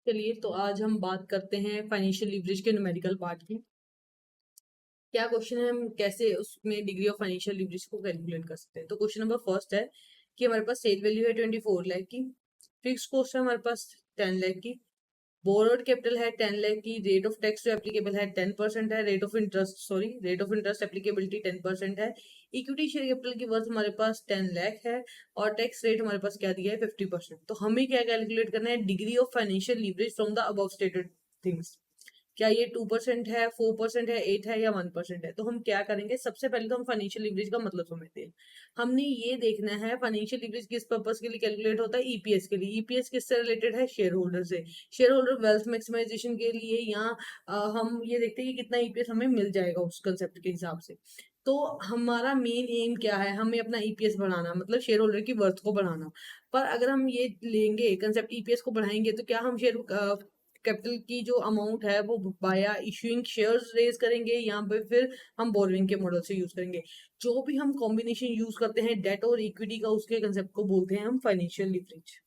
चलिए तो आज हम बात करते हैं फाइनेंशियल लीवरेज के न्यूमेरिकल पार्ट की। क्या क्वेश्चन है, हम कैसे उसमें डिग्री ऑफ फाइनेंशियल लीवरेज को कैलकुलेट कर सकते हैं। तो क्वेश्चन नंबर फर्स्ट है कि हमारे पास सेल वैल्यू है 24 लाख की, फिक्स कॉस्ट है हमारे पास 10 लाख की, बोरोड कैपिटल है 10 लाख की, रेट ऑफ टैक्स जो एप्लीकेबल है 10% है, रेट ऑफ इंटरेस्ट एप्लीकेबिलिटी 10% है, इक्विटी शेयर कैपिटल की वर्थ हमारे पास 10 लाख है और टैक्स रेट हमारे पास क्या दिया है 50%। तो हमें क्या कैलकुलेट करना है, degree of financial leverage from the above stated things. क्या ये 2% है, 4% है, 8 है या 1% है। तो हम क्या करेंगे, सबसे पहले तो हम फाइनेंशियल लीवरेज का मतलब समझते हैं। हमने ये देखना है फाइनेंशियल लीवरेज किस पर्पस के लिए कैलकुलेट होता है, ईपीएस के लिए। ईपीएस किससे रिलेटेड है, शेयर होल्डर से। शेयर होल्डर वेल्थ मैक्सिमाइजेशन के लिए, या हम ये देखते हैं कि कितना ईपीएस हमें मिल जाएगा उस कंसेप्ट के हिसाब से। तो हमारा मेन एम क्या है, हमें अपना ईपीएस बढ़ाना, मतलब शेयर होल्डर की वर्थ को बढ़ाना। पर अगर हम ये लेंगे कंसेप्ट, ईपीएस को बढ़ाएंगे, तो क्या हम शेयर कैपिटल की जो अमाउंट है वो बाया इशूइंग शेयर्स रेज करेंगे, या फिर हम बोरोइंग के मॉडल से यूज करेंगे। जो भी हम कॉम्बिनेशन यूज करते हैं डेट और इक्विटी का, उसके कंसेप्ट को बोलते हैं हम फाइनेंशियल लीवरेज।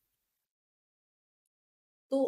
तो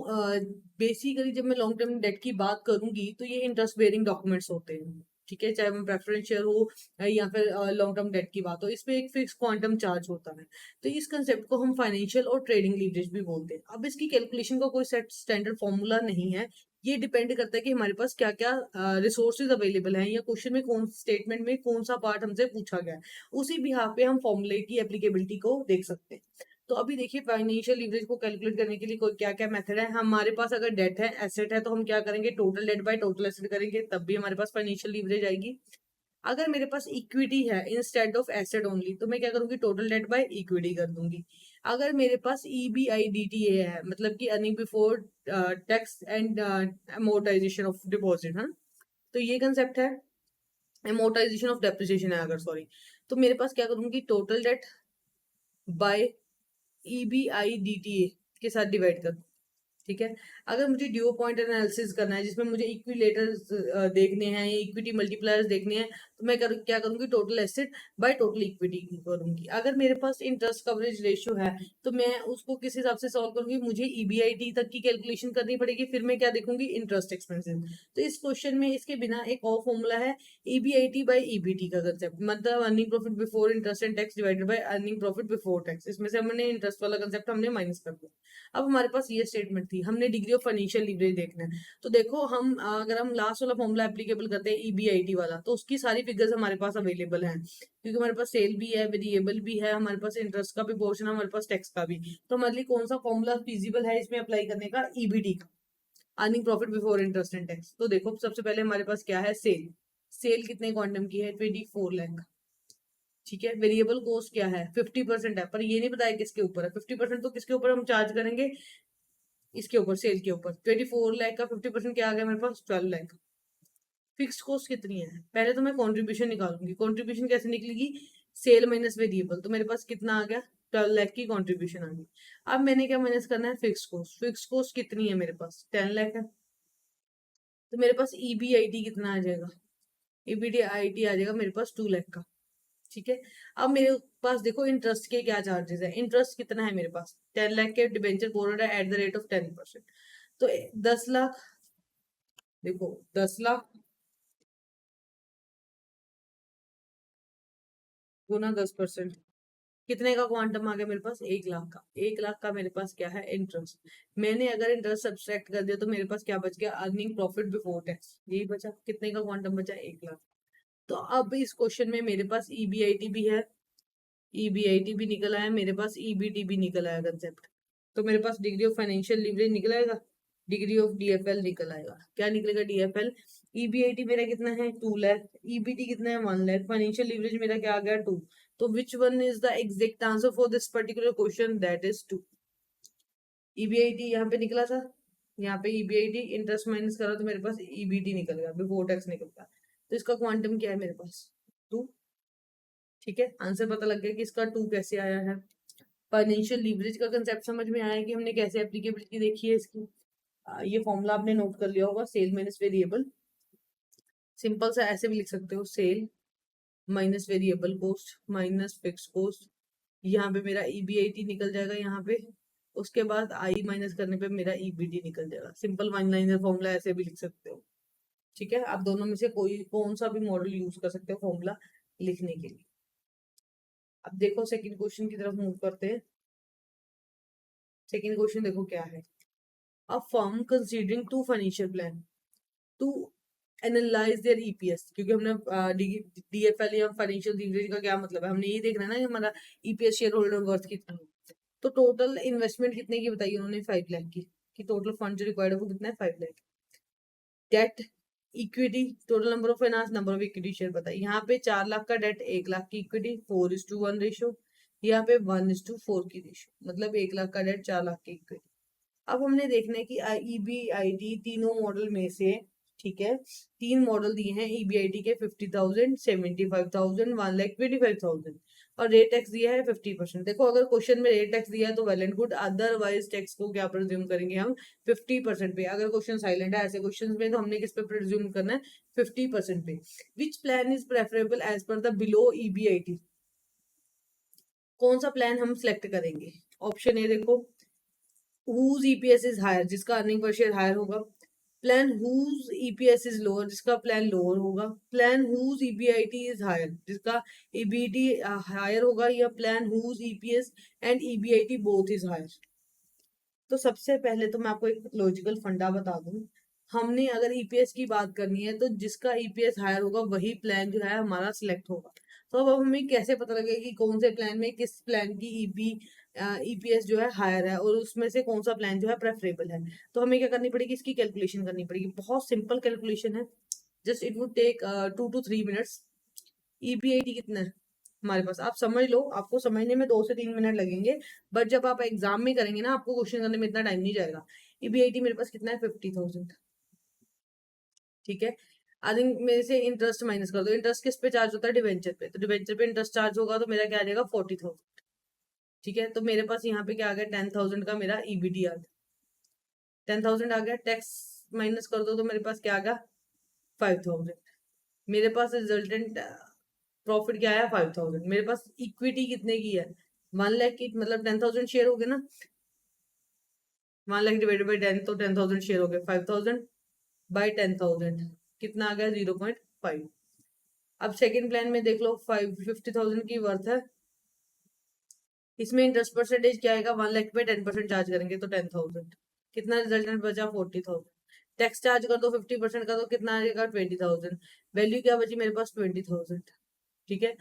बेसिकली जब मैं लॉन्ग टर्म डेट की बात करूंगी तो ये इंटरेस्ट बेयरिंग डॉक्यूमेंट्स होते हैं, ठीक है। चाहे वो प्रेफरेंस शेयर हो या फिर लॉन्ग टर्म डेट की बात हो, इस पे एक फिक्स क्वांटम चार्ज होता है। तो इस कंसेप्ट को हम फाइनेंशियल और ट्रेडिंग लीवरेज भी बोलते हैं। अब इसकी कैलकुलेशन का कोई सेट स्टैंडर्ड फॉर्मूला नहीं है। ये डिपेंड करता है कि हमारे पास क्या क्या रिसोर्सेज अवेलेबल हैं, या क्वेश्चन में कौन स्टेटमेंट में कौन सा पार्ट हमसे पूछा गया है। उसी बिहाफ पे हम फॉर्मूले की एप्लीकेबिलिटी को देख सकते हैं। तो अभी देखिए, फाइनेंशियल लीवरेज को कैलकुलेट करने के लिए कोई क्या क्या मेथड है। हमारे पास अगर डेट है, एसेट है, तो हम क्या करेंगे, total date by total asset करेंगे, तब भी हमारे पास फाइनेंशियल लीवरेज आएगी। अगर मेरे पास इक्विटी है इंस्टेड ऑफ एसेट ओनली, तो मैं क्या करूंगी, टोटल डेट बाय इक्विटी कर दूंगी। अगर मेरे पास EBIDTA है, मतलब कि earning before tax and amortisation of deposit, है, तो ये कंसेप्ट है। अमोर्टाइजेशन ऑफ डेप्रिसिएशन है अगर, सॉरी, तो मेरे पास क्या करूंगी, टोटल डेट बाय EBIDTA के साथ डिवाइड कर, ठीक है। अगर मुझे ड्यू पॉइंट एनालिसिस करना है, जिसमें मुझे इक्विलेटर्स देखने हैं या इक्विटी मल्टीप्लायर्स देखने हैं, तो मैं क्या करूंगी, total asset by total equity करूंगी। अगर मेरे पास इंटरेस्ट कवरेज रेशियो है, तो मैं उसको किस हिसाब से सॉल्व करूंगी, मुझे EBIT तक की कैलकुलेशन करनी पड़ेगी, फिर मैं क्या देखूंगी, इंटरेस्ट एक्सपेंसेस। तो इस क्वेश्चन में इसके बिना एक और फॉर्मूला है, EBIT बाय EBT का कंसेप्ट, मतलब earning profit before interest and tax divided by earning profit before tax. इसमें से हमने इंटरेस्ट वाला कंसेप्ट हमने माइनस कर दिया। अब हमारे पास ये स्टेटमेंट थी, हमने डिग्री ऑफ फाइनेंशियल लीवरेज देखना है। तो देखो, हम अगर हम लास्ट वाला फॉर्मूला एप्लीकेबल करते हैं EBIT वाला, तो उसकी सारी फिगर्स हमारे पास अवेलेबल हैं, क्योंकि हमारे पास सेल भी है, वेरिएबल भी है, हमारे पास इंटरेस्ट का भी पोर्शन है, हमारे पास टैक्स का भी। तो हमारे लिए कौन सा फॉर्मूला फिजिबल है इसमें अप्लाई करने का, EBT का, earning profit before interest and tax. तो देखो, सबसे पहले हमारे पास क्या है, सेल। सेल कितने क्वांटम की है, 24 लाख, ठीक है। वेरिएबल कॉस्ट क्या है, 50% है, पर ये नहीं बताया किसके ऊपर है। 50% तो किसके ऊपर हम चार्ज करेंगे, इसके ऊपर, सेल के ऊपर। 24 लाख का 50% क्या आ गया मेरे पास, 12 लाख। फिक्स कॉस्ट कितनी है, पहले तो मैं कॉन्ट्रीब्यूशन निकालूंगी। कॉन्ट्रीब्यूशन कैसे निकलेगी, सेल माइनस वेरिएबल। तो मेरे पास कितना आ गया, 12 लाख की कॉन्ट्रीब्यूशन आ गई। अब मैंने क्या माइनस करना है, फिक्स कॉस्ट। फिक्स कॉस्ट कितनी है मेरे पास, 10 लाख है। तो मेरे पास EBIT कितना आ जाएगा, EBIT आ जाएगा मेरे पास 2 लाख का, ठीक है। अब मेरे पास देखो, इंटरेस्ट के क्या चार्जेस है। इंटरेस्ट कितना है मेरे पास, 10 लाख के डिबेंचर बोरोड है एट द रेट ऑफ 10%। तो 10 लाख, देखो 10 लाख गुना 10%, कितने का क्वांटम आ गया मेरे पास, 1 लाख का। 1 लाख का मेरे पास क्या है, इंटरेस्ट। मैंने अगर इंटरेस्ट सब्सट्रैक्ट कर दिया, तो मेरे पास क्या बच गया, अर्निंग प्रॉफिट बिफोर टैक्स, यही बचा। कितने का क्वांटम बचा, 1 लाख। तो अब इस क्वेश्चन में मेरे पास EBIT भी है, EBIT भी निकल आया मेरे पास, EBT भी निकल आया कंसेप्ट। तो मेरे पास डिग्री ऑफ फाइनेंशियल लीवरेज निकल आएगा, डिग्री ऑफ DFL निकल आएगा। क्या निकलेगा, DFL। EBIT मेरा कितना है, 2 लाख। EBT कितना है, 1 लाख। फाइनेंशियल लीवरेज मेरा क्या आ गया, 2। तो which one is the exact answer for this particular question, that is 2। EBIT यहाँ पे निकला था, यहाँ पे EBIT इंटरेस्ट माइनस करा तो मेरे पास EBT निकल गया, बिफोर टैक्स निकल गया। तो इसका क्वांटम क्या है मेरे पास, 2, ठीक है। आंसर पता लग गया कि इसका 2 कैसे आया है। फाइनेंशियल लीवरेज का कंसेप्ट समझ में आया कि हमने कैसे एप्लीकेबिलिटी देखी है इसकी। ये फॉर्मूला आपने नोट कर लिया होगा, सेल माइनस वेरिएबल। सिंपल सा ऐसे भी लिख सकते हो, sale minus variable cost minus fix cost. यहाँ पे मेरा EBIT निकल जाएगा, यहाँ पे उसके बाद आई माइनस करने पे मेरा ईबीडी निकल जाएगा। सिंपल वन लाइनर फॉर्मूला ऐसे भी लिख सकते हो। ठीक है, आप दोनों में से कोई कौन सा भी मॉडल यूज कर सकते हो फॉर्मूला लिखने के लिए। अब देखो सेकंड क्वेश्चन की तरफ मूव करते हैं। सेकंड क्वेश्चन देखो क्या है। A firm considering to financial plan to analyse their EPS, क्योंकि हमने डीएफएल या फाइनेंशियल लीवरेज का क्या मतलब है, हमने ये देखना है ना कि हमारा ईपीएस शेयर होल्डर वर्थ कितना है। तो टोटल इन्वेस्टमेंट कितने की बताई उन्होंने, 5 लाख की, कि टोटल फंड जो रिक्वायर्ड है वो कितना है, 5 lakh. Debt, equity, total number of finance, number of equity share बताइए। यहाँ पे 4 लाख का डेट, 1 लाख की इक्विटी, 4:1 रेशो। यहाँ पे 1:4 की रेशो, मतलब 1 लाख का डेट, 4 लाख की इक्विटी। अब हमने देखना है कि ईबीआईटी तीनों मॉडल में से, ठीक है, 3 मॉडल दिए हैं ईबीआईटी के, 50,000, 75,000, 1,25,000, और रेट टैक्स दिया है 50%। देखो अगर क्वेश्चन में रेट टैक्स दिया है तो well and good, otherwise tax को क्या प्रिज्यूम करेंगे हम, 50% पे। अगर क्वेश्चन साइलेंट है ऐसे क्वेश्चन में तो हमने किस पे प्रिज्यूम करना है, 50% पे। Which plan is preferable as per the below EBIT, कौन सा प्लान हम सिलेक्ट करेंगे। ऑप्शन ए देखो, whose EPS is higher, जिसका अर्निंग पर शेयर हायर होगा। Plan whose EPS is lower, जिसका प्लान लोअर होगा। Plan whose EBIT is higher, जिसका EBIT हायर होगा। या plan whose EPS and EBIT both is higher। तो सबसे पहले तो मैं आपको एक लॉजिकल फंडा बता दूं, हमने अगर ईपीएस की बात करनी है तो जिसका ईपीएस हायर होगा वही प्लान जो है हमारा सिलेक्ट होगा। तो अब हमें कैसे पता लगेगा कि कौन से प्लान में किस प्लान की ईपीएस जो है हायर है और उसमें से कौन सा प्लान जो है प्रेफरेबल है। तो हमें क्या करनी पड़ेगी, इसकी कैलकुलेशन करनी पड़ेगी। बहुत सिंपल कैलकुलेशन है, just it would take 2 to 3 minutes. EBIT कितना है हमारे पास, आप समझ लो, आपको समझने में 2 से 3 मिनट लगेंगे, बट जब आप एग्जाम में करेंगे ना आपको क्वेश्चन करने में इतना टाइम नहीं जाएगा। ईबीआईटी मेरे पास कितना है, 50,000। ठीक है, आई थिंक मेरे से इंटरेस्ट माइनस कर दो। इंटरेस्ट किस पे चार्ज होता है, डिवेंचर पे, तो डिवेंचर पे इंटरेस्ट चार्ज होगा तो मेरा क्या आ जाएगा, 40,000। ठीक है, तो मेरे पास यहाँ पे क्या आ गया, 10,000 का मेरा ईबीडी आ गया। 10,000 आ गया, टैक्स माइनस कर दो तो मेरे पास क्या आ गया, 5,000। मेरे पास रिजल्टेंट प्रॉफिट क्या आया, 5,000। मेरे पास इक्विटी कितने की है, 1 लाख की, मतलब 10,000 शेयर हो गए ना, 1 लाख डिवाइडेड बाई 10, तो 10,000 शेयर हो गए, 5,000 बाई 10,000 कितना आ गया, 0.5। अब सेकंड प्लान में देख लो, 50,000 की वर्थ है, इसमें इंटरेस्ट परसेंटेज क्या आएगा, 1 लाख पे 10% चार्ज करेंगे तो 10,000, कितना रिजल्टेंट बचा, 40,000। टैक्स चार्ज कर दो 50% का तो कितना आएगा, 20,000। वैल्यू क्या बची मेरे पास, 20,000। ठीक है,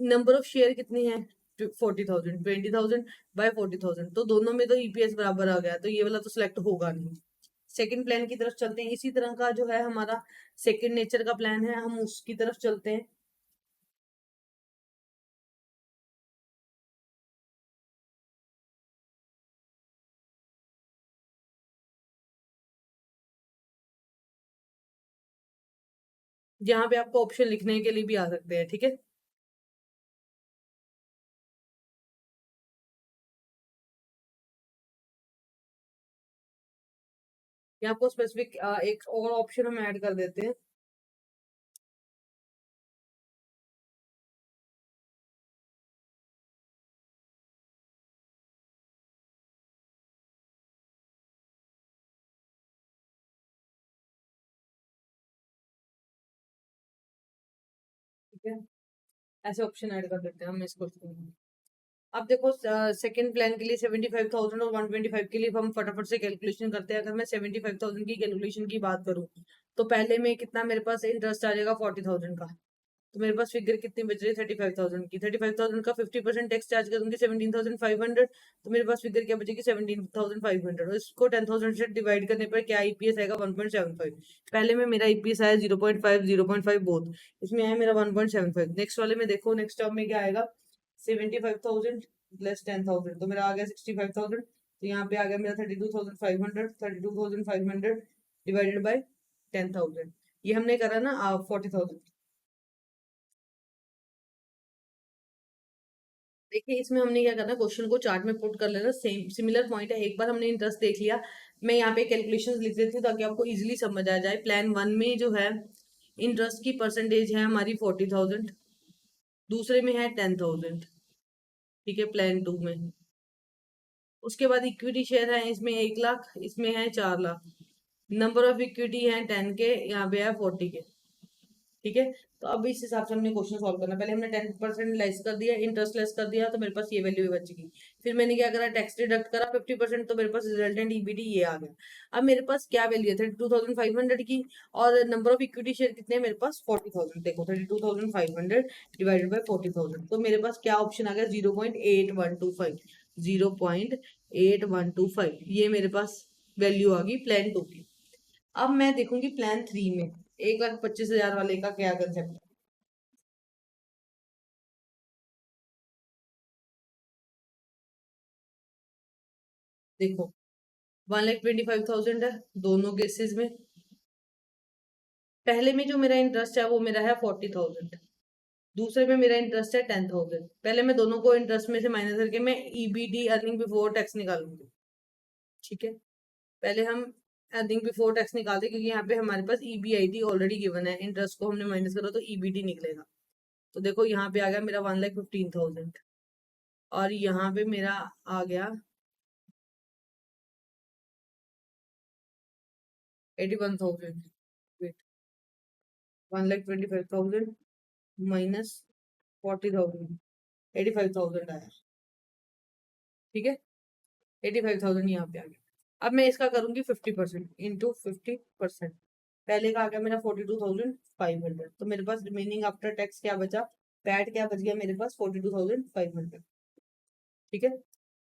नंबर ऑफ शेयर कितनी है, 40,000, 20,000 बाय 40,000, तो दोनों में तो ईपीएस बराबर आ गया, तो ये वाला तो सिलेक्ट होगा नहीं। सेकंड प्लान की तरफ चलते हैं। इसी तरह का जो है हमारा सेकंड नेचर का प्लान है, हम उसकी तरफ चलते हैं। जहाँ पे आपको ऑप्शन लिखने के लिए भी आ सकते हैं। ठीक है, यहाँ आपको स्पेसिफिक एक और ऑप्शन हम ऐड कर देते हैं। ठीक है, ऐसे ऑप्शन ऐड कर देते हैं हम इस क्वेश्चन में। अब देखो सेकंड प्लान के लिए 75,000 और 125 के लिए हम फटाफट से कैलकुलेशन करते हैं। अगर मैं 75,000 की कैलकुलेशन की बात करूं तो पहले में कितना मेरे पास इंटरेस्ट आ जाएगा, 40,000 का। तो मेरे पास फिगर कितनी बच रही है, 35,000 की। 35,000 का 50% टैक्स चार्ज करूंगी, 17,500। तो मेरे पास फिगर क्या बचेगी, 17,500। और इसको 10,000 से डिवाइड करने पर क्या ईपीएस आएगा, 1.75। पहले में मेरा ईपीएस आया 0.5, 0.5 बोथ, इसमें आया मेरा 1.75। नेक्स्ट वाले में देखो, नेक्स्ट टर्म में क्या आएगा, 75,000 प्लस 10,000, तो मेरा आ गया 65,000। तो यहाँ पे आ गया मेरा 32,500, 32,500 डिवाइडेड बाई 10,000। ये हमने करा ना 40,000। देखिए इसमें हमने क्या करना, क्वेश्चन को चार्ट में पुट कर लेना। सेम सिमिलर पॉइंट है, एक बार हमने इंटरेस्ट देख लिया। मैं यहाँ पे कैलकुलेशंस लिख देती हूँ ताकि आपको इजीली समझ आ जाए। प्लान 1 में जो है इंटरेस्ट की परसेंटेज है हमारी 40,000, दूसरे में है 10,000। ठीक है, प्लान 2 में उसके बाद इक्विटी शेयर है, इसमें 1 लाख, इसमें है 4 लाख। नंबर ऑफ इक्विटी है 10K, यहाँ पे है 40K। ठीक है, तो अब इस हिसाब से हमने क्वेश्चन सॉल्व करना। पहले हमने 10% लेस कर दिया, इंटरेस्ट लेस कर दिया, तो मेरे पास ये वैल्यू बच गई। फिर मैंने क्या करा, टैक्स डिडक्ट करा 50%, तो मेरे पास रिजल्टेंट ईबीटी ये आ गया। अब मेरे पास क्या वैल्यू है, 32,500 की, और नंबर ऑफ इक्विटी शेयर कितने हैं मेरे पास, 40,000। देखो 32,500 डिवाइडेड बाई 40,000, तो मेरे पास क्या ऑप्शन आ गया, 0.8125। 0.8125 ये मेरे पास वैल्यू आ गई प्लान 2 की। अब मैं देखूंगी प्लान 3 में 1,25,000 वाले का क्या कंसेप्ट है। देखो 1,25,000 है दोनों केसेस में। पहले में जो मेरा इंटरेस्ट है वो मेरा है 40,000, दूसरे में मेरा इंटरेस्ट है 10,000। पहले मैं दोनों को इंटरेस्ट में से माइनस करके मैं ईबीडी, अर्निंग बिफोर टैक्स, निकालूंगी। ठीक है, पहले हम अर्निंग बिफोर टैक्स निकालते, क्योंकि यहाँ पे हमारे पास ईबीआईटी ऑलरेडी गिवन है, इंटरेस्ट को हमने माइनस करा तो ईबीडी निकलेगा। तो देखो यहाँ पे आ गया मेरा 1,15,000, और यहाँ पे मेरा आ गया 81,000। वेट, 1,25,000 माइनस 40,000, 85,000 आया। ठीक है, 85,000 यहाँ पे आ गया। अब मैं इसका करूंगी 50% इंटू 50%। पहले का आ गया मेरा 42,500, तो मेरे पास रिमेनिंग आफ्टर टैक्स क्या बचा, पैट क्या बच गया मेरे पास, 42,500। ठीक है,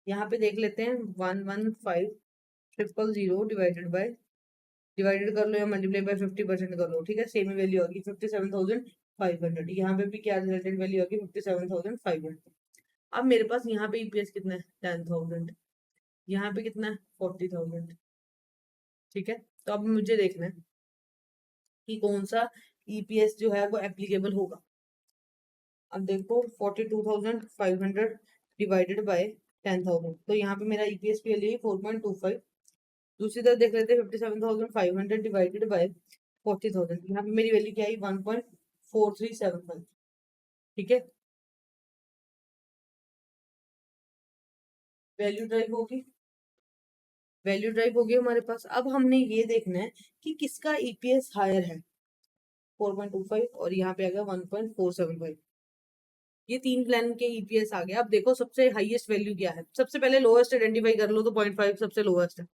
यहाँ पे देख लेते हैं, 115,000 डिवाइडेड कर लो या मल्टीप्लाई बाय 50% कर लो। ठीक है, सेम वैल्यू होगी 57,500। यहाँ पे भी क्या रिजल्टेंट वैल्यू होगी, 57,500। अब मेरे पास यहाँ पे ईपीएस कितना है, 10,000, यहाँ पे कितना है, 40,000। ठीक है, तो अब मुझे देखना है कि कौन सा ईपीएस जो है वो एप्लीकेबल होगा। अब देखो 42,500 डिवाइडेड बाय 10,000, तो यहाँ पे मेरा ईपीएस की वैल्यू है 4.25। दूसरी तरफ देख लेते हैं, 57,500 डिवाइडेड बाय 40,000, यहाँ पे मेरी वैल्यू क्या आई, 1.4375। ठीक है, वैल्यू ड्राइव होगी, वैल्यू ड्राइव होगी हमारे पास। अब हमने ये देखना है कि किसका ईपीएस हायर है, 4.25, और यहाँ पे आ गया 1.475। ये तीन प्लान के ईपीएस आ गया। अब देखो सबसे हाईएस्ट वैल्यू क्या है, सबसे पहले लोएस्ट आइडेंटिफाई कर लो, तो 0.5 सबसे लोएस्ट है।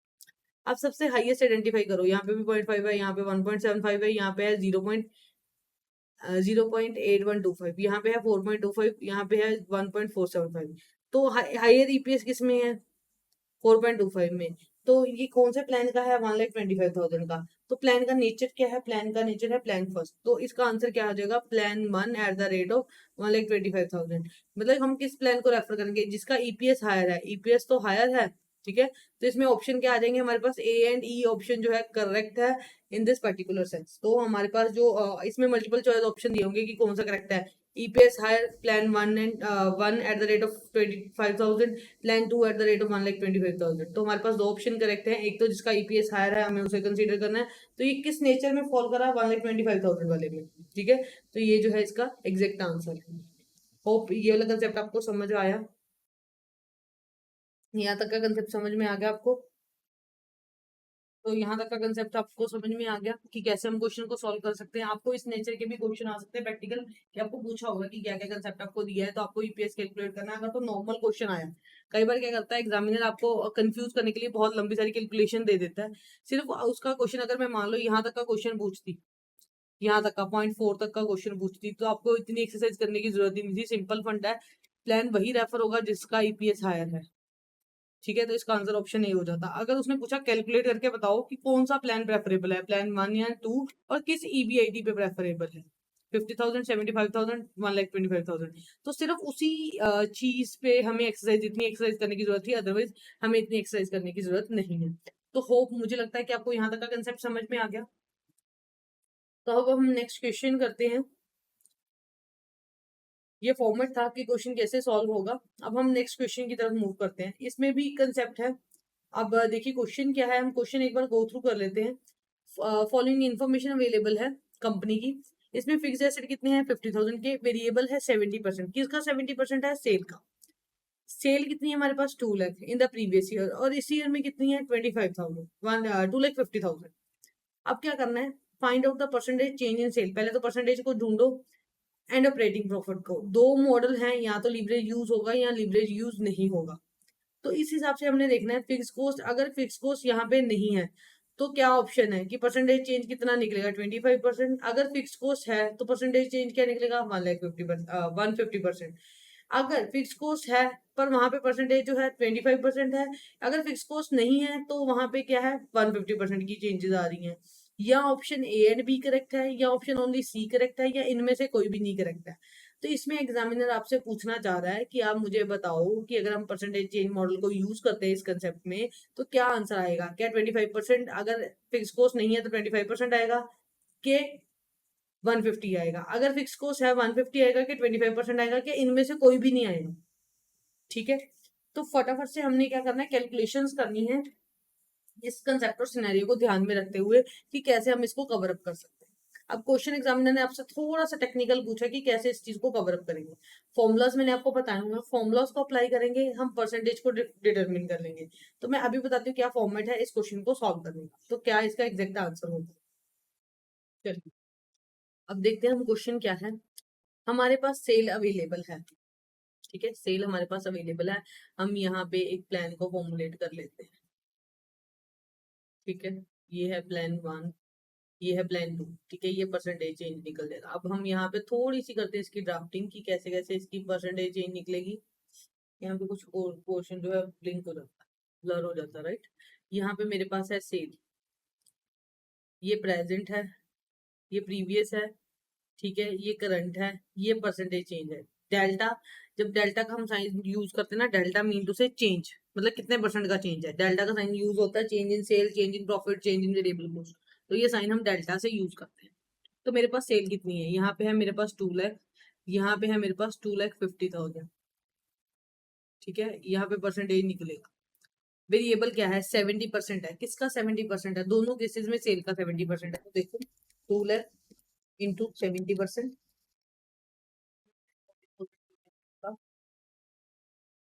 अब सबसे हाईएस्ट आइडेंटिफाई करो, यहाँ पे भी 0.5 है, यहाँ पे 1.75 है, यहाँ पे है 0.8125, यहाँ पे है 4.25, यहाँ पे है 1.475। तो हायर ईपीएस किस में है, 4.25 में। तो ये कौन से प्लान का है, 1,25,000 का। तो प्लान का नेचर क्या है, प्लान का नेचर है प्लान फर्स्ट, तो इसका आंसर क्या आ जाएगा, plan 1 at the rate of 1,25,000। मतलब हम किस प्लान को रेफर करेंगे, जिसका ईपीएस हायर है, ईपीएस तो हायर है। ठीक है, तो इसमें ऑप्शन क्या आ जाएंगे हमारे पास, ए एंड ई ऑप्शन जो है करेक्ट है इन दिस पर्टिकुलर सेंस। तो हमारे पास जो इसमें मल्टीपल चॉइस ऑप्शन दिए होंगे कि कौन सा करेक्ट है, EPS higher plan 1 and 1 at the rate of 25,000, plan 2 at the rate of 1,25,000। तो हमारे पास दो ऑप्शन करेक्ट है, एक तो जिसका ईपीएस हायर है हमें उसे कंसीडर करना है। तो ये किस नेचर में फॉल करा, 1,25,000 वाले में। ठीक है, तो ये जो है इसका एग्जैक्ट आंसर है। होप ये वाला कंसेप्ट आपको समझ आया, यहाँ तक का कंसेप्ट समझ में आ गया आपको। तो यहाँ तक का कंसेप्ट आपको समझ में आ गया कि कैसे हम क्वेश्चन को सॉल्व कर सकते हैं। आपको इस नेचर के भी क्वेश्चन आ सकते हैं प्रैक्टिकल, कि आपको पूछा होगा कि क्या क्या कंसेप्ट आपको दिया है, तो आपको ईपीएस कैलकुलेट करना है। अगर तो नॉर्मल क्वेश्चन आया, कई बार क्या करता है एग्जामिनर आपको कंफ्यूज करने के लिए बहुत लंबी सारी कैलकुलेशन दे देता है। सिर्फ उसका क्वेश्चन अगर मैं मान लो यहाँ तक का क्वेश्चन पूछती, यहाँ तक का 0.4 तक का क्वेश्चन पूछती, तो आपको इतनी एक्सरसाइज करने की जरूरत ही नहीं थी। सिंपल फंड है, प्लान वही रेफर होगा जिसका ईपीएस हायर है। ठीक है, तो इसका आंसर ऑप्शन ए हो जाता। अगर उसने पूछा कैलकुलेट करके बताओ कि कौन सा प्लान प्रेफरेबल है, प्लान 1 या 2, और किस ईबीआईटी पे प्रेफरेबल है, 50,000, 75,000, 1,25,000, तो सिर्फ उसी चीज पे हमें एक्सरसाइज, इतनी एक्सरसाइज करने की जरूरत थी, अदरवाइज हमें इतनी एक्सरसाइज करने की जरूरत नहीं है। तो होप मुझे लगता है कि आपको यहाँ तक का कंसेप्ट समझ में आ गया। तो अब हम नेक्स्ट क्वेश्चन करते हैं। ये फॉर्मेट था कि क्वेश्चन कैसे सॉल्व होगा। अब हम नेक्स्ट क्वेश्चन की तरफ मूव करते हैं, इसमें भी कंसेप्ट है। अब देखिए क्वेश्चन क्या है, हम क्वेश्चन एक बार गो थ्रू कर लेते हैं। फॉलोइंग इन्फॉर्मेशन अवेलेबल है कंपनी की। इसमें फिक्स एसेट कितने हैं, 50,000 के। वेरिएबल है 70%, किसका 70% है, सेल का। सेल कितनी है हमारे पास 2 lakh in the previous year, और इस ईयर में कितनी है 25,000, 2,50,000। अब क्या करना है, find out the percentage change in sale. पहले तो परसेंटेज को ढूंढो एंड ऑपरेटिंग प्रॉफिट को। दो मॉडल हैं, या तो लीवरेज यूज होगा या लीवरेज यूज नहीं होगा। तो इस हिसाब से हमने देखना है फिक्स कॉस्ट। अगर फिक्स कॉस्ट यहाँ पे नहीं है तो क्या ऑप्शन है कि परसेंटेज चेंज कितना निकलेगा 25%। अगर फिक्स कॉस्ट है तो परसेंटेज चेंज क्या निकलेगा 150%। अगर फिक्स कॉस्ट है पर वहां पे परसेंटेज जो है 25% है, अगर फिक्स कॉस्ट नहीं है तो वहां पे क्या है 150% की चेंजेस आ रही हैं। या option A and B correct है, या ऑप्शन ओनली सी करेक्ट है, या इनमें से कोई भी नहीं करेक्ट है। तो इसमें एग्जामिनर आपसे पूछना चाह रहा है कि आप मुझे बताओ कि अगर हम परसेंटेज चेंज मॉडल को यूज करते हैं इस कंसेप्ट में तो क्या आंसर आएगा। क्या 25%, अगर फिक्स कॉस्ट नहीं है तो 25% आएगा कि 150 आएगा। अगर फिक्स कॉस्ट है 150 आएगा कि 25% आएगा, कि इनमें से कोई भी नहीं आएगा। ठीक है, तो फटाफट से हमने क्या करना है, कैलकुलेशंस करनी है इस कंसेप्ट और सिनेरियो को ध्यान में रखते हुए कि कैसे हम इसको कवर अप कर सकते हैं। अब क्वेश्चन एग्जामिनर ने आपसे थोड़ा सा टेक्निकल पूछा कि कैसे इस चीज को कवर अप करेंगे। फॉर्मुलाज मैंने आपको बताया हुआ, फॉर्मुलाज को अप्लाई करेंगे, हम परसेंटेज को डिटरमिन कर लेंगे। तो मैं अभी बताती हूँ क्या फॉर्मेट है इस क्वेश्चन को सॉल्व करने का, तो क्या इसका एग्जैक्ट आंसर होगा। चलिए अब देखते हैं हम क्वेश्चन क्या है। हमारे पास सेल अवेलेबल है, ठीक है, सेल हमारे पास अवेलेबल है। हम यहाँ पे एक प्लान को फॉर्मुलेट कर लेते हैं। ठीक है, ये है प्लान 1, ये है प्लान 2। ठीक है, ये परसेंटेज चेंज निकल जाएगा। अब हम यहाँ पे थोड़ी सी करते हैं इसकी ड्राफ्टिंग की कैसे कैसे इसकी परसेंटेज चेंज निकलेगी। यहाँ पे कुछ पोर्शन जो है ब्लिंक हो जाता है, ब्लर हो जाता है, राइट। यहाँ पे मेरे पास है सेल, ये प्रेजेंट है, ये प्रीवियस है, ठीक है, ये करंट है, ये परसेंटेज चेंज है। डेल्टा, जब डेल्टा का हम साइन यूज करते हैं ना, डेल्टा मीन टू से चेंज, मतलब कितने परसेंट का चेंज है। डेल्टा का साइन यूज होता है change in sale, change in profit, change in variable cost. तो ये साइन हम डेल्टा से यूज करते हैं। तो मेरे पास सेल कितनी है, यहाँ पे है मेरे पास 2 लाख, यहाँ पे है मेरे पास 2,50,000। ठीक है, यहाँ पे परसेंटेज निकलेगा। वेरिएबल क्या है 70% है। किसका 70% है, दोनों केसेस में सेल का 70% है। तो देखो 2 लाख इंटू 70%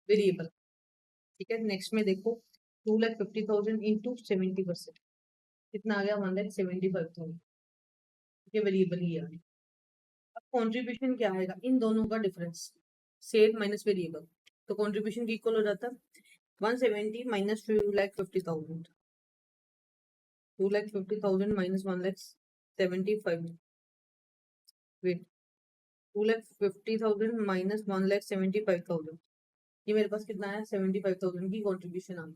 वेरिएबल। ठीक है, नेक्स्ट में देखो 2,50,000 इंटू 70%, कितना आ गया 1,75,000। ठीक है, वेरिएबल ही आ गया। अब कॉन्ट्रीब्यूशन क्या आएगा, इन दोनों का डिफरेंस, सेल माइनस वेरिएबल, तो कॉन्ट्रीब्यूशन की इक्वल हो जाता है 170 माइनस 2,50,000, 2,50,000 माइनस 1,75,000, वेट 2,50,000 माइनस 1,75,000, ये मेरे पास कितना है 75,000 की कॉन्ट्रीब्यूशन आ गई।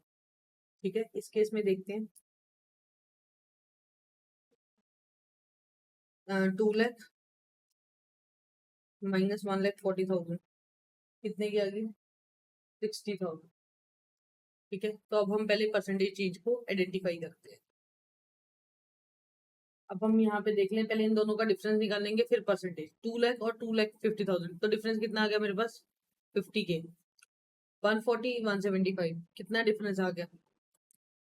ठीक है, इस केस में देखते हैं 2 लाख माइनस 1,40,000, कितने की आ गई 60,000। ठीक है, तो अब हम पहले परसेंटेज चेंज को आइडेंटिफाई करते हैं। अब हम यहाँ पे देख लें, पहले इन दोनों का डिफरेंस निकालेंगे फिर परसेंटेज। 2 लाख और 2,50,000, तो डिफरेंस कितना आ गया मेरे पास 50 के। 140 175, कितना डिफरेंस आ गया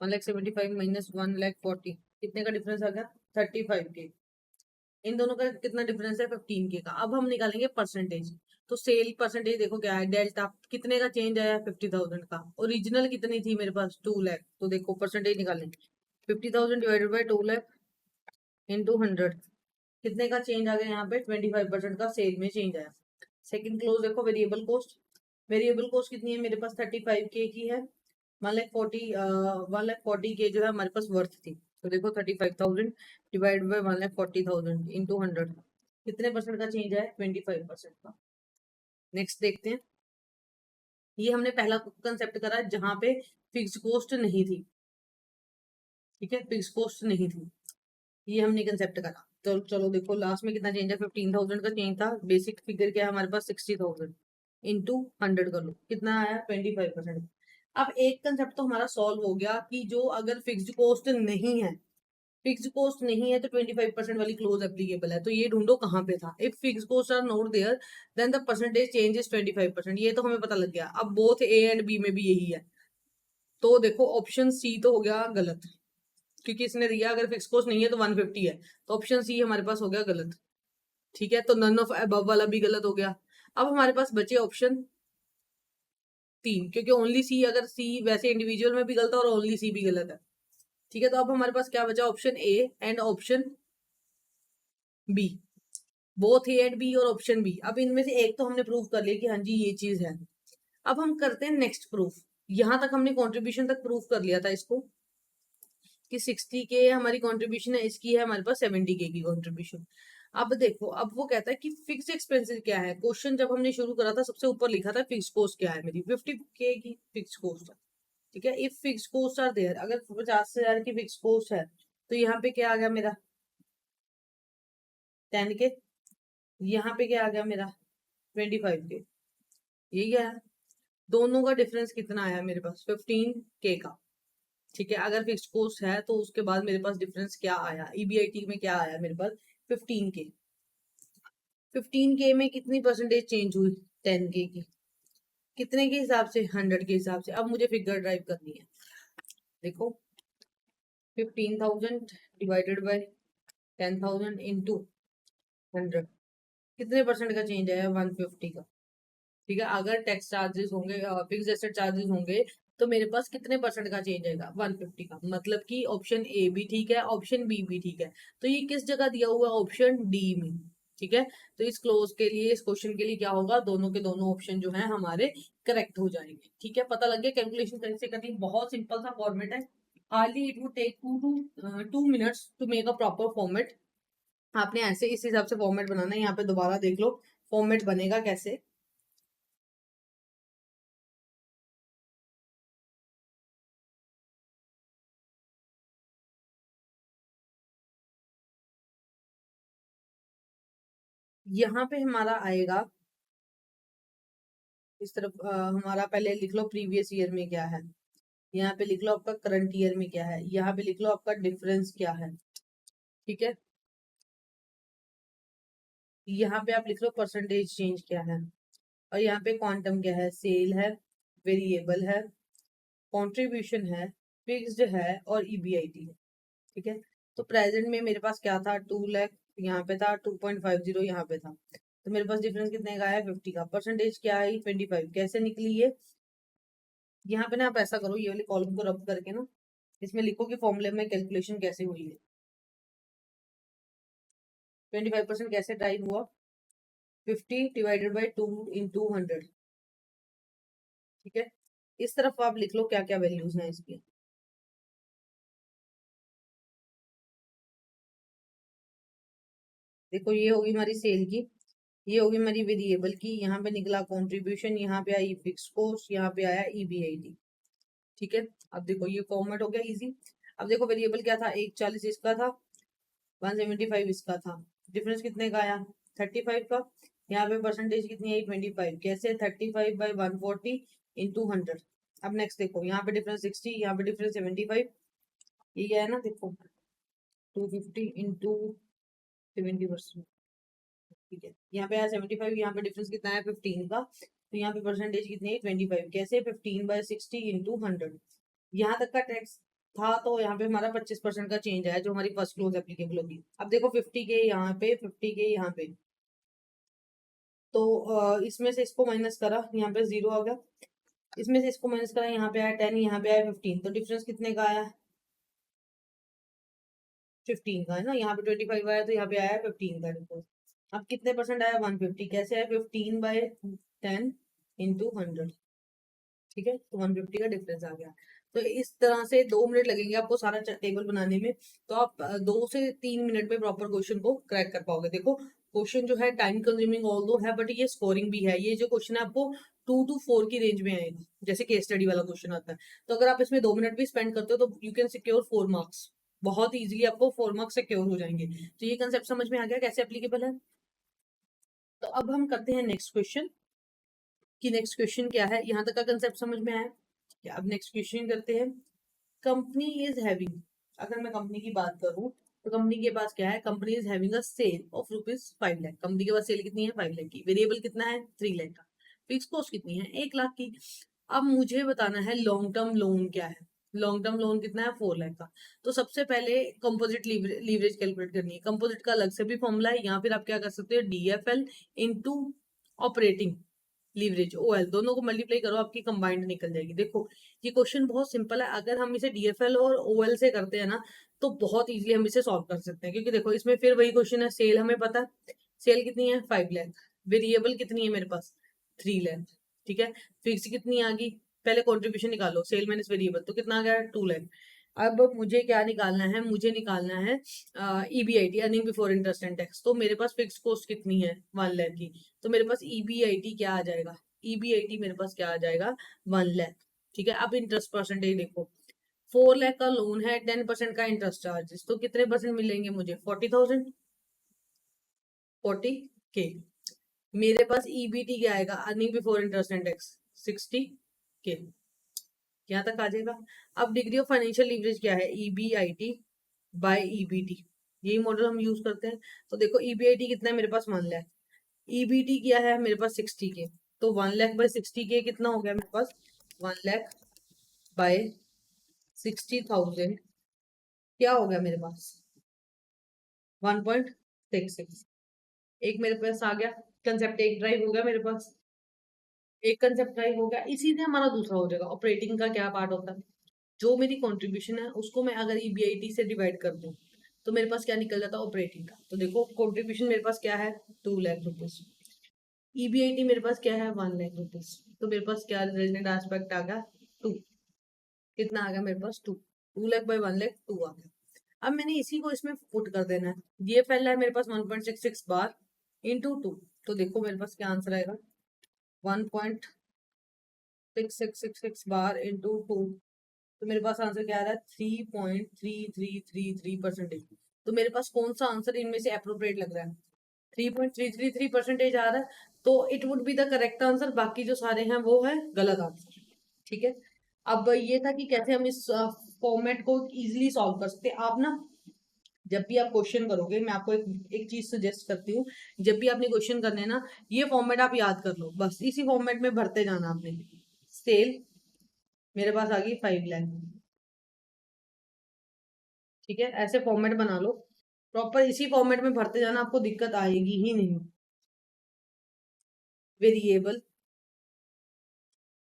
1,75,000 माइनस 1,40,000, कितने का डिफरेंस आ गया 35 के। इन दोनों का कितना डिफरेंस है 15 के का। अब हम निकालेंगे परसेंटेज। तो सेल परसेंटेज देखो क्या है, डेल्टा कितने का चेंज आया 50,000 का, ओरिजिनल कितनी थी मेरे पास 2 लाख, तो देखो परसेंटेज निकालेंगे 50,000 डिवाइडेड बाई 2 लाख इंटू 100, कितने का चेंज आ गया यहाँ पे 25% का सेल में चेंज आया। सेकंड क्लोज देखो वेरिएबल कॉस्ट, वेरिएबल कॉस्ट कितनी है मेरे पास 35 के की है। 1,40,000 के जो है हमारे पास वर्थ थी, तो देखो 35,000 डिवाइड बाई 1,40,000 इंटू 100, कितने परसेंट का चेंज है 25% का। नेक्स्ट देखते हैं, ये हमने पहला कंसेप्ट करा जहां पे फिक्स कॉस्ट नहीं थी। ठीक है, फिक्स कॉस्ट नहीं थी, ये हमने कंसेप्ट करा। तो चलो देखो लास्ट में कितना चेंज है 15,000 का चेंज था। बेसिक फिगर क्या है हमारे पास 60,000 इंटू 100 कर लो, कितना आया 25%। अब एक कंसेप्ट तो हमारा सॉल्व हो गया कि जो अगर फिक्स्ड कॉस्ट नहीं है, फिक्स्ड कॉस्ट नहीं है तो 25% वाली क्लोज एप्लीकेबल है। तो ये ढूंढो कहाँ पे था। If fixed cost are not there then the percentage change is 25%, ये तो हमें पता लग गया। अब बोथ ए एंड बी में भी यही है, तो देखो ऑप्शन सी तो हो गया गलत, क्योंकि इसने दिया अगर फिक्स कॉस्ट नहीं है तो 150 है, तो ऑप्शन सी हमारे पास हो गया गलत। ठीक है, तो नन ऑफ अबव वाला भी गलत हो गया। अब हमारे पास बचे ऑप्शन 3, क्योंकि ओनली सी, अगर सी वैसे इंडिविजुअल में भी गलत है और ओनली सी भी गलत है। ठीक है, तो अब हमारे पास क्या बचा, option A and option B, both A and B और ऑप्शन बी। अब इनमें से एक तो हमने प्रूव कर लिया कि हाँ जी ये चीज है। अब हम करते हैं नेक्स्ट प्रूफ। यहां तक हमने कंट्रीब्यूशन तक प्रूव कर लिया था इसको कि 60 के हमारी कंट्रीब्यूशन है, इसकी है हमारे पास 70 के की कंट्रीब्यूशन। अब देखो, अब वो कहता है कि फिक्स एक्सपेंसेस क्या है। क्वेश्चन जब हमने शुरू करा था सबसे ऊपर लिखा था फिक्स कॉस्ट क्या है, मेरी 50 के की फिक्स कॉस्ट है। ठीक है, if fix cost are there, अगर 50,000 की फिक्स कॉस्ट है तो यहाँ पे क्या आ गया मेरा 10 के, यहाँ पे क्या आ गया मेरा 25 के। ये क्या है, दोनों का डिफरेंस कितना आया मेरे पास 15 के का। ठीक है, अगर फिक्स कॉस्ट है तो उसके बाद मेरे पास डिफरेंस क्या आया, ईबीआईटी में क्या आया मेरे पास 15 के। 15 के में कितनी परसेंटेज चेंज हुई 10 के की, कितने के हिसाब से 100 के हिसाब से। अब मुझे फिगर ड्राइव करनी है। देखो 15,000 डिवाइडेड बाय 10,000 इंटू 100, कितने परसेंट का चेंज आया 150 का। ठीक है, अगर टैक्स चार्जेस होंगे, फिक्स एसेट चार्जेस होंगे, तो मेरे पास कितने परसेंट का चेंज आएगा 150 का। मतलब कि ऑप्शन ए भी ठीक है, ऑप्शन बी भी ठीक है। तो ये किस जगह दिया हुआ है, ऑप्शन डी में। ठीक है, तो इस क्लोज के लिए, इस क्वेश्चन के लिए क्या होगा, दोनों के दोनों ऑप्शन जो है हमारे करेक्ट हो जाएंगे। ठीक है, पता लग गया कैलकुलेशन कैसे करनी, बहुत सिंपल सा फॉर्मेट है। Hardly it would take 2 minutes to make a proper format. आपने ऐसे इस हिसाब से फॉर्मेट बनाना है, यहाँ पे दोबारा देख लो फॉर्मेट बनेगा कैसे। यहाँ पे हमारा आएगा इस तरफ, हमारा पहले लिख लो प्रीवियस ईयर में क्या है, यहाँ पे लिख लो आपका करंट ईयर में क्या है, यहाँ पे लिख लो आपका डिफरेंस क्या है। ठीक है, यहाँ पे आप लिख लो परसेंटेज चेंज क्या है, और यहाँ पे क्वांटम क्या है, सेल है, वेरिएबल है, कंट्रीब्यूशन है, फिक्स्ड है और ईबीआईटी है। ठीक है, तो प्रेजेंट में मेरे पास क्या था 2 लाख, यहाँ पे था 2.50 यहाँ पे था, तो मेरे पास डिफरेंस कितने का है 50 का। परसेंटेज क्या है 25, कैसे निकली ये, यहाँ पे ना आप ऐसा करो, ये वाली कॉलम को रब करके ना इसमें लिखो कि फॉर्मूले में कैलकुलेशन कैसे हुई है। 25% कैसे ड्राइव हुआ, 50 डिवाइडेड बाई 2 इंटू 100। ठीक है, इस तरफ आप लिख लो क्या क्या वैल्यूज हैं इसकी। देखो ये होगी हमारी सेल की, ये होगी हमारी वेरिएबल की, यहाँ पे निकला कंट्रीब्यूशन, यहाँ पे आई फिक्स कॉस्ट, यहाँ पे आया ईबीआईटी। ठीक है, अब देखो ये फॉर्मेट हो गया इजी। अब देखो वेरिएबल क्या था, 140 इसका था, 175 इसका था, डिफरेंस कितने का आया 35 का। यहाँ पे परसेंटेज कितनी आई 25, कैसे 35 बाई 140 इंटू 100। अब नेक्स्ट देखो, यहाँ पे डिफरेंस 60, यहाँ पे डिफरेंस 75, ये क्या है ना, देखो 250 इंटू 70%। ठीक है, यहाँ पे आया 75, यहाँ पे डिफरेंस कितना है 15 का, तो यहाँ पे परसेंटेज कितनी है 25, कैसे 15 बाई 60 इंटू 100। यहाँ तक का टैक्स था, तो यहाँ पे हमारा 25% का चेंज आया, जो हमारी फर्स्ट क्लोज एप्लीकेबल होगी। अब देखो 50 के यहाँ पे, 50 के यहाँ पे, तो इसमें से इसको माइनस करा, यहाँ पे 0 आ गया, इसमें से इसको माइनस करा, यहाँ पे आया 10, यहाँ पे आया 15, तो डिफरेंस कितने का आया 15 का है ना, यहाँ पे 25 आया तो यहाँ पे आया 15 का डिफरेंस। अब कितने परसेंट आया 150, कैसे आया 15 बाय 10 इंटू 100। ठीक है, तो 150 का डिफरेंस आ गया। तो इस तरह से 2 मिनट लगेंगे आपको सारा टेबल बनाने में, तो आप 2 से 3 मिनट में प्रॉपर क्वेश्चन को क्रैक कर पाओगे। देखो क्वेश्चन जो है टाइम कंज्यूमिंग ऑल दो है, बट ये स्कोरिंग भी है। ये जो क्वेश्चन है आपको 2 to 4 की रेंज में आएगा, जैसे केस स्टडी वाला क्वेश्चन आता है। तो अगर आप इसमें 2 मिनट भी स्पेंड करते हो तो यू कैन सिक्योर 4 मार्क्स, बहुत इजीली आपको 4 मार्क्स सिक्योर हो जाएंगे। तो ये कंसेप्ट समझ में आ गया कैसे एप्लीकेबल है। तो अब हम करते हैं नेक्स्ट क्वेश्चन, कि नेक्स्ट क्वेश्चन क्या है, यहाँ तक का कंसेप्ट समझ में आया क्या। अब नेक्स्ट क्वेश्चन करते हैं, कंपनी इज हैविंग, अगर मैं कंपनी की बात करूं तो कंपनी के पास क्या है, company is having a sale of ₹5 lakh. Company के पास सेल कितनी है 5 लाख की, वेरिएबल कितना है 3 लाख का, फिक्स कॉस्ट कितनी है 1 लाख की। अब मुझे बताना है लॉन्ग टर्म लोन क्या है। लॉन्ग टर्म लोन कितना है 4 लाख का। तो सबसे पहले कंपोजिट लीवरेज कैलकुलेट करनी है। कंपोजिट का अलग से भी फॉर्मूला है, या फिर आप क्या कर सकते हो DFL into operating, leverage OL, दोनों को मल्टीप्लाई करो, आपकी कंबाइंड निकल जाएगी। देखो ये क्वेश्चन बहुत सिंपल है, अगर हम इसे डीएफएल और ओएल से करते हैं ना तो बहुत इजीली हम इसे सॉल्व कर सकते हैं, क्योंकि देखो इसमें फिर वही क्वेश्चन है, सेल हमें पता है, सेल कितनी है 5 लाख, वेरिएबल कितनी है मेरे पास 3 लाख, ठीक है, फिक्स कितनी आ गई, पहले कॉन्ट्रीब्यूशन निकालो, सेल माइनस वेरिएबल तो कितना आ गया 2 लाख। अब मुझे क्या निकालना है, मुझे निकालना है EBIT, earning before interest and tax. तो मेरे पास फिक्स कॉस्ट कितनी है 1 लाख की, तो मेरे पास ईबीआईटी क्या आ जाएगा, ईबीआईटी मेरे पास क्या आ जाएगा 1 लाख, ठीक है। अब इंटरेस्ट परसेंटेज देखो, 4 लाख का लोन है, 10% का इंटरेस्ट चार्जेस, तो कितने परसेंट मिलेंगे मुझे 40,000, 40K। मेरे पास ईबीटी क्या आएगा, earning before interest and tax 60K, यहाँ तक आ जाएगा। अब डिग्री ऑफ फाइनेंशियल लीवरेज क्या है, ईबीआईटी बाय ईबीटी, यही मॉडल हम यूज करते हैं। तो देखो ईबीआईटी कितना है मेरे पास 1 लाख, ईबीटी क्या है मेरे पास 60K, तो 1 लाख बाय 60K कितना हो गया मेरे पास, 1 लाख बाय 60,000 क्या हो गया मेरे पास 1.66। एक मेरे पास आ गया कंसेप्ट, एक ड्राइव हो गया मेरे पास, एक कंसेप्ट ड्राइव हो गया। इसी से हमारा दूसरा हो जाएगा ऑपरेटिंग का क्या पार्ट होता है, जो मेरी कंट्रीब्यूशन है उसको मैं अगर ईबीआईटी से डिवाइड कर दूं तो मेरे पास क्या निकल जाता है ऑपरेटिंग का। तो देखो कंट्रीब्यूशन मेरे पास क्या है 2 लाख रुपीज, ईबीआईटी मेरे पास क्या है 1 लाख रुपीज, तो मेरे पास क्या रिजल्टेंट एस्पेक्ट आ गया 2, कितना आ गया मेरे पास 2 लाख बाय 1 लाख 2 आ गया। अब मैंने इसी को इसमें पुट कर देना है, ये पहला है मेरे पास 1.66 बार इंटू 2, तो देखो मेरे पास क्या आंसर आएगा 1.6666 बार इंटू 2, तो मेरे पास आंसर क्या आ रहा है 3.3333%। तो मेरे पास कौन सा आंसर इनमें से अप्रोप्रिएट लग रहा है, 3.333% आ रहा है, तो it would be the correct answer, बाकी जो सारे हैं वो है गलत आंसर, ठीक है। अब ये था कि कैसे हम इस फॉर्मेट को इजीली सॉल्व कर सकते हैं। आप ना जब भी आप क्वेश्चन करोगे, मैं आपको एक चीज सजेस्ट करती हूँ, जब भी आपने क्वेश्चन करने हैं ना, ये फॉर्मेट आप याद कर लो, बस इसी फॉर्मेट में भरते जाना आपने। सेल मेरे पास आ गई 5 लाख, ठीक है, ऐसे फॉर्मेट बना लो, प्रॉपर इसी फॉर्मेट में भरते जाना, आपको दिक्कत आएगी ही नहीं। वेरिएबल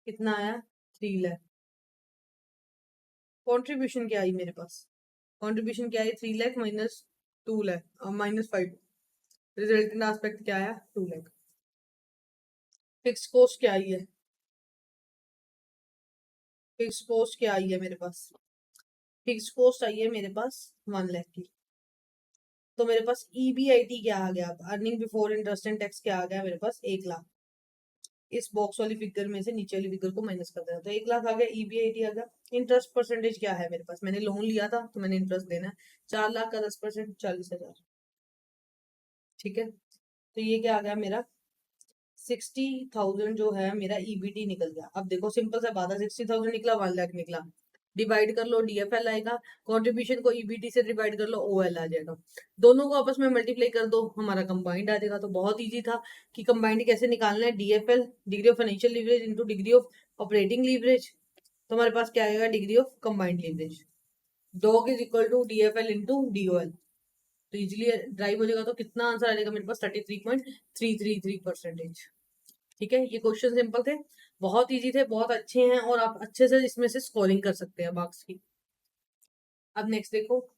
कितना आया 3 लाख, कॉन्ट्रीब्यूशन क्या आई मेरे पास, कॉन्ट्रीब्यूशन क्या आई 3 lakh minus 2 lakh minus 5, resultant aspect क्या आया 2 लाख। फिक्स कॉस्ट क्या आई है, फिक्स कॉस्ट क्या आई है मेरे पास, फिक्स कॉस्ट आई है मेरे पास 1 लाख की। तो मेरे पास ईबीआईटी क्या आ गया, earning before interest and tax क्या आ गया मेरे पास 1 लाख, इस बॉक्स वाली फिगर में से नीचे वाली फिगर को माइनस कर देना, तो 1 लाख आ गया, ईबीआईटी आ गया। इंटरेस्ट परसेंटेज क्या है मेरे पास, मैंने लोन लिया था तो मैंने इंटरेस्ट देना है, 4 लाख का 10% 40,000, ठीक है। तो ये क्या आ गया मेरा 60,000 जो है मेरा ईबीटी निकल गया। अब देखो सिंपल सा बात है, 60,000 निकला 1 लाख निकला, डिवाइड कर लो डीएफएल आएगा, कंट्रीब्यूशन को ईबीटी से डिवाइड कर लो ओएल आ जाएगा, दोनों को आपस में मल्टीप्लाई कर दो हमारा कंबाइंड आ जाएगा। तो बहुत इजी था कि कंबाइंड कैसे निकालना है, DFL degree of financial leverage into degree of operating leverage, तो हमारे पास क्या आएगा degree of combined leverage, dog is equal to DFL into DOL, तो इजिली ड्राइव हो जाएगा। तो कितना आंसर आ जाएगा मेरे पास 33.333%, ठीक है। ये क्वेश्चन सिंपल थे, बहुत इजी थे, बहुत अच्छे हैं, और आप अच्छे से इसमें से स्कोरिंग कर सकते हैं मार्क्स की। अब नेक्स्ट देखो,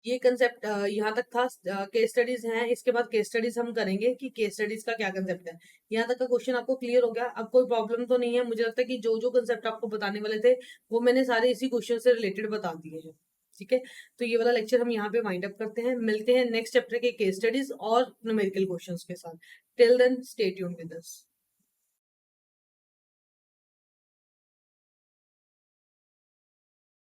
ये कंसेप्ट यहाँ तक था, केस स्टडीज हैं, इसके बाद केस स्टडीज हम करेंगे कि केस स्टडीज का क्या कंसेप्ट है। यहाँ तक का क्वेश्चन आपको क्लियर हो गया, अब कोई प्रॉब्लम तो नहीं है, मुझे लगता है कि जो जो कंसेप्ट आपको बताने वाले थे वो मैंने सारे इसी क्वेश्चन से रिलेटेड बता दिए हैं, ठीक है। तो ये वाला लेक्चर हम यहाँ पे वाइंड अप करते हैं, मिलते हैं नेक्स्ट चैप्टर के केस स्टडीज और न्यूमेरिकल क्वेश्चंस के साथ। Till then stay tuned with us.